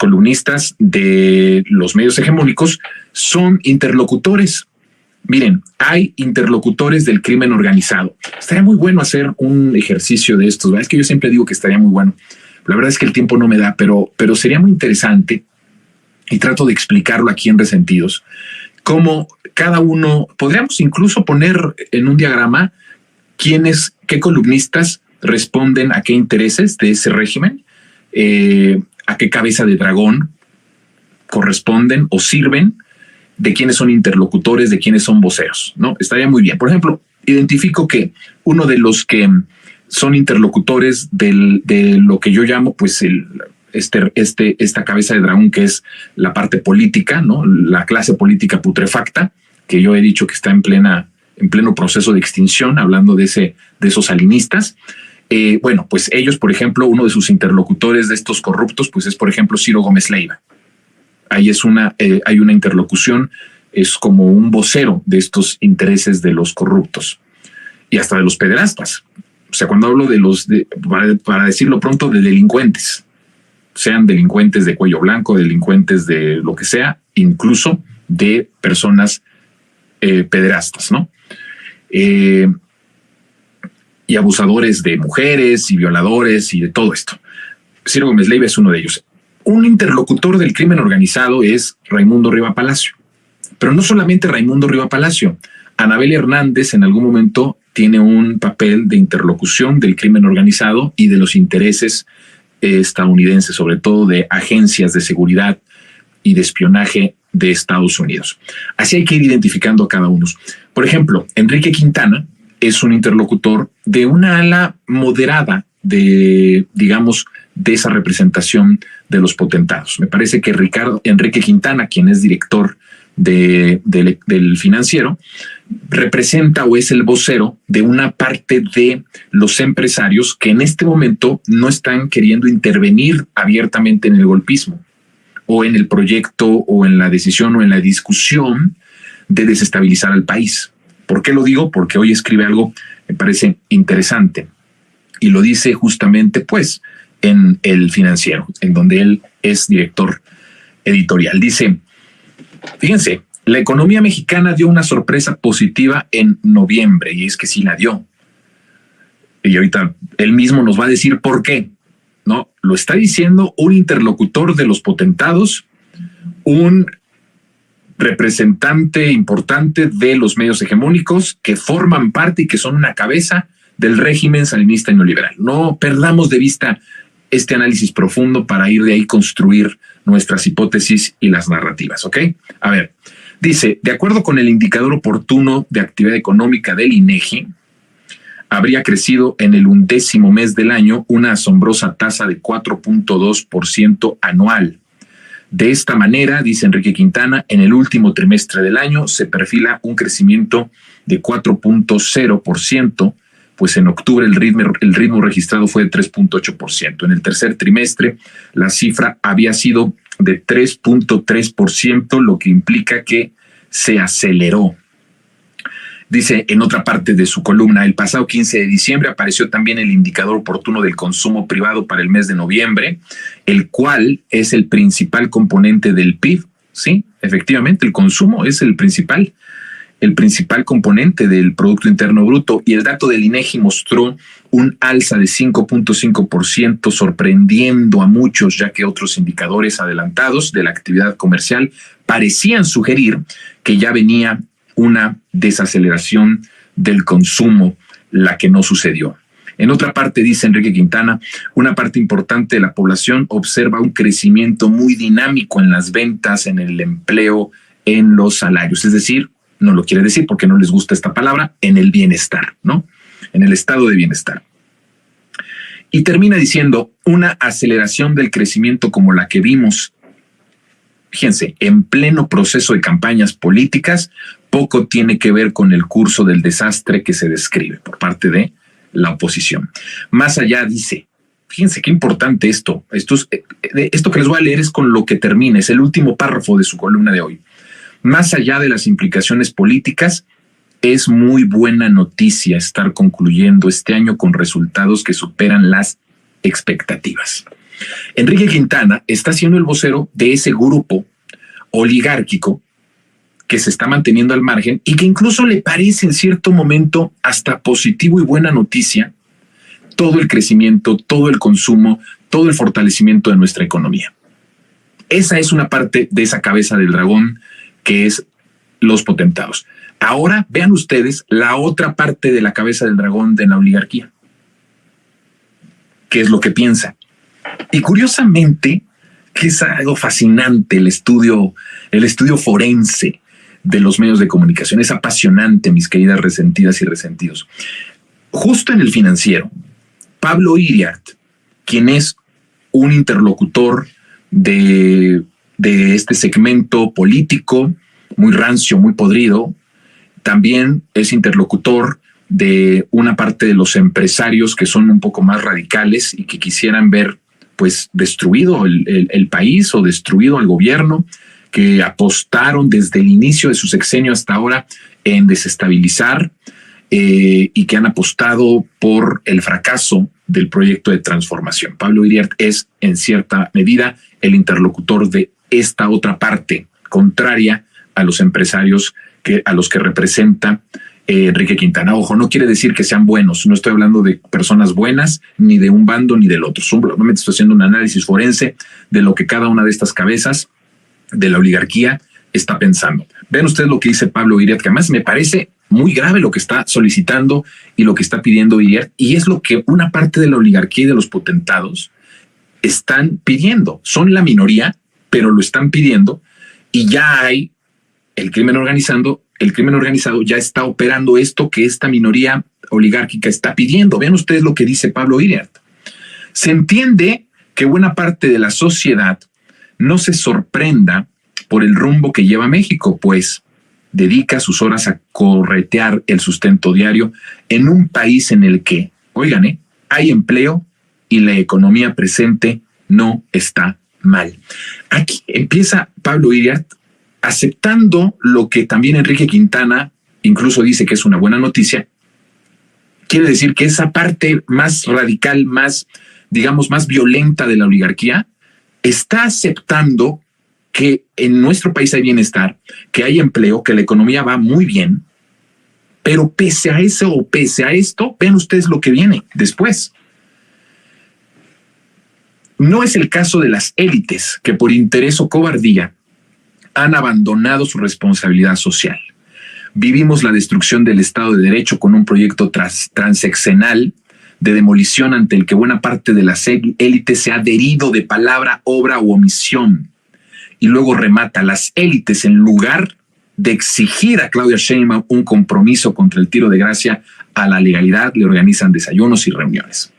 columnistas de los medios hegemónicos son interlocutores. Miren, hay interlocutores del crimen organizado. Estaría muy bueno hacer un ejercicio de estos, ¿verdad? Es que yo siempre digo que estaría muy bueno. La verdad es que el tiempo no me da, pero sería muy interesante, y trato de explicarlo aquí en Resentidos, cómo cada uno, podríamos incluso poner en un diagrama qué columnistas responden a qué intereses de ese régimen, a qué cabeza de dragón corresponden o sirven, de quiénes son interlocutores, de quiénes son voceros, ¿no? Estaría muy bien. Por ejemplo, identifico que uno de los que son interlocutores de lo que yo llamo, pues, esta cabeza de dragón, que es la parte política, ¿no? La clase política putrefacta, que yo he dicho que está en pleno proceso de extinción, hablando de esos salinistas. Bueno, pues ellos, por ejemplo, uno de sus interlocutores de estos corruptos, pues es, por ejemplo, Ciro Gómez Leiva. Ahí hay una interlocución, es como un vocero de estos intereses de los corruptos y hasta de los pederastas. O sea, cuando hablo para decirlo pronto, de delincuentes, sean delincuentes de cuello blanco, delincuentes de lo que sea, incluso de personas pederastas, ¿no? Y abusadores de mujeres y violadores y de todo esto. Ciro Gómez Leiva es uno de ellos. Un interlocutor del crimen organizado es Raimundo Riva Palacio. Pero no solamente Raimundo Riva Palacio. Anabel Hernández en algún momento tiene un papel de interlocución del crimen organizado y de los intereses estadounidenses, sobre todo de agencias de seguridad y de espionaje de Estados Unidos. Así hay que ir identificando a cada uno. Por ejemplo, Enrique Quintana es un interlocutor de una ala moderada de esa representación de los potentados. Me parece que Enrique Quintana, quien es director del Financiero, representa o es el vocero de una parte de los empresarios que en este momento no están queriendo intervenir abiertamente en el golpismo o en el proyecto o en la decisión o en la discusión de desestabilizar al país. ¿Por qué lo digo? Porque hoy escribe algo que me parece interesante y lo dice justamente, pues, en El Financiero, en donde él es director editorial. Dice, fíjense, la economía mexicana dio una sorpresa positiva en noviembre, y es que sí la dio. Y ahorita él mismo nos va a decir por qué. No, lo está diciendo un interlocutor de los potentados, un representante importante de los medios hegemónicos que forman parte y que son una cabeza del régimen salinista y neoliberal. No perdamos de vista este análisis profundo para ir de ahí construir nuestras hipótesis y las narrativas, ¿ok? A ver, dice, de acuerdo con el indicador oportuno de actividad económica del INEGI, habría crecido en el 11º mes del año una asombrosa tasa de 4.2% anual. De esta manera, dice Enrique Quintana, en el último trimestre del año se perfila un crecimiento de 4.0%, pues en octubre el ritmo registrado fue de 3.8%. En el tercer trimestre la cifra había sido de 3.3%, lo que implica que se aceleró. Dice en otra parte de su columna, el pasado 15 de diciembre apareció también el indicador oportuno del consumo privado para el mes de noviembre, el cual es el principal componente del PIB. Sí, efectivamente, el consumo es el principal componente del Producto Interno Bruto, y el dato del INEGI mostró un alza de 5.5%, sorprendiendo a muchos, ya que otros indicadores adelantados de la actividad comercial parecían sugerir que ya venía una desaceleración del consumo, la que no sucedió. En otra parte, dice Enrique Quintana, una parte importante de la población observa un crecimiento muy dinámico en las ventas, en el empleo, en los salarios, es decir, no lo quiere decir porque no les gusta esta palabra, en el bienestar, ¿no? En el estado de bienestar. Y termina diciendo, una aceleración del crecimiento como la que vimos, fíjense, en pleno proceso de campañas políticas, poco tiene que ver con el curso del desastre que se describe por parte de la oposición. Más allá, dice, fíjense qué importante esto que les voy a leer es con lo que termina, es el último párrafo de su columna de hoy. Más allá de las implicaciones políticas, es muy buena noticia estar concluyendo este año con resultados que superan las expectativas. Enrique Quintana está siendo el vocero de ese grupo oligárquico que se está manteniendo al margen y que incluso le parece en cierto momento hasta positivo y buena noticia todo el crecimiento, todo el consumo, todo el fortalecimiento de nuestra economía. Esa es una parte de esa cabeza del dragón que es los potentados. Ahora vean ustedes la otra parte de la cabeza del dragón de la oligarquía. ¿Qué es lo que piensa? Y curiosamente, que es algo fascinante el estudio forense de los medios de comunicación. Es apasionante, mis queridas resentidas y resentidos. Justo en El Financiero, Pablo Iriart, quien es un interlocutor de este segmento político, muy rancio, muy podrido, también es interlocutor de una parte de los empresarios que son un poco más radicales y que quisieran ver pues destruido el país o destruido al gobierno, que apostaron desde el inicio de su sexenio hasta ahora en desestabilizar y que han apostado por el fracaso del proyecto de transformación. Pablo Iriart es en cierta medida el interlocutor de esta otra parte contraria a los empresarios a los que representa Enrique Quintana. Ojo, no quiere decir que sean buenos, no estoy hablando de personas buenas, ni de un bando ni del otro. Simplemente estoy haciendo un análisis forense de lo que cada una de estas cabezas de la oligarquía está pensando. Vean ustedes lo que dice Pablo Iriart, que además me parece muy grave lo que está solicitando y lo que está pidiendo Iriart, y es lo que una parte de la oligarquía y de los potentados están pidiendo. Son la minoría, pero lo están pidiendo, y ya hay el crimen organizado ya está operando esto que esta minoría oligárquica está pidiendo. Vean ustedes lo que dice Pablo Iriart. Se entiende que buena parte de la sociedad no se sorprenda por el rumbo que lleva México, pues dedica sus horas a corretear el sustento diario en un país en el que, oigan, hay empleo y la economía presente no está mal. Aquí empieza Pablo Iriart aceptando lo que también Enrique Quintana incluso dice que es una buena noticia. Quiere decir que esa parte más radical, más, digamos, más violenta de la oligarquía está aceptando que en nuestro país hay bienestar, que hay empleo, que la economía va muy bien, pero pese a eso o pese a esto, vean ustedes lo que viene después. No es el caso de las élites que por interés o cobardía han abandonado su responsabilidad social. Vivimos la destrucción del Estado de Derecho con un proyecto transeccional de demolición ante el que buena parte de las élites se ha adherido de palabra, obra u omisión. Y luego remata: las élites, en lugar de exigir a Claudia Sheinbaum un compromiso contra el tiro de gracia a la legalidad, le organizan desayunos y reuniones.